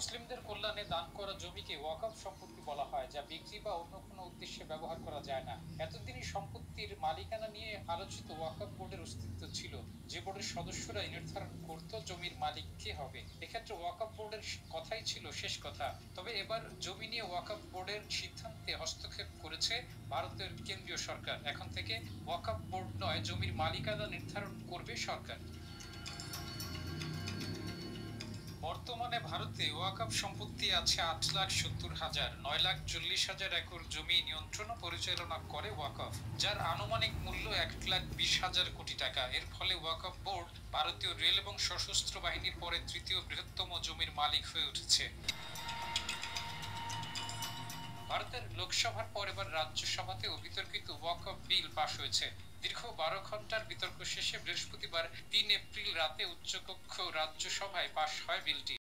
মুসলিমদের কল্যাণে দান করা জমিকে ওয়াকফ সম্পত্তি বলা হয়, যা বিক্রি বা অন্য কোনো উদ্দেশ্যে ব্যবহার করা যায় না। এতদিনই সম্পত্তির মালিকানা নিয়ে আলোচিত ওয়াকফ বোর্ডের অস্তিত্ব ছিল, যে বোর্ডের সদস্যরাই নির্ধারণ করত জমির মালিক কে হবে। এক্ষেত্রে ওয়াকফ বোর্ডের কথাই ছিল শেষ কথা। তবে এবার জমি নিয়ে ওয়াকফ বোর্ডের সিদ্ধান্তে হস্তক্ষেপ করেছে ভারতের কেন্দ্রীয় সরকার। এখন থেকে ওয়াকফ বোর্ড নয়, জমির মালিকানা নির্ধারণ করবে সরকার। বর্তমানে ভারতে ওয়াকফ সম্পত্তি আছে 8,70,000, 9,40,000 একর জমি নিয়ন্ত্রণ ও পরিচালনা করে ওয়াকফ, যার আনুমানিক মূল্য 1,20,000 কোটি টাকা। এর ফলে ওয়াকফ বোর্ড ভারতীয় রেল এবং সশস্ত্র বাহিনীর পরে তৃতীয় বৃহত্তম জমির মালিক হয়ে উঠেছে। ভারতের লোকসভার পর এবার রাজ্যসভাতেও বিতর্কিত ওয়াকফ বিল পাশ হয়েছে। দীর্ঘ 12 ঘন্টার বিতর্ক শেষে বৃহস্পতিবার 3 এপ্রিল রাতে উচ্চকক্ষ রাজ্যসভায় পাশ হয় বিলটি।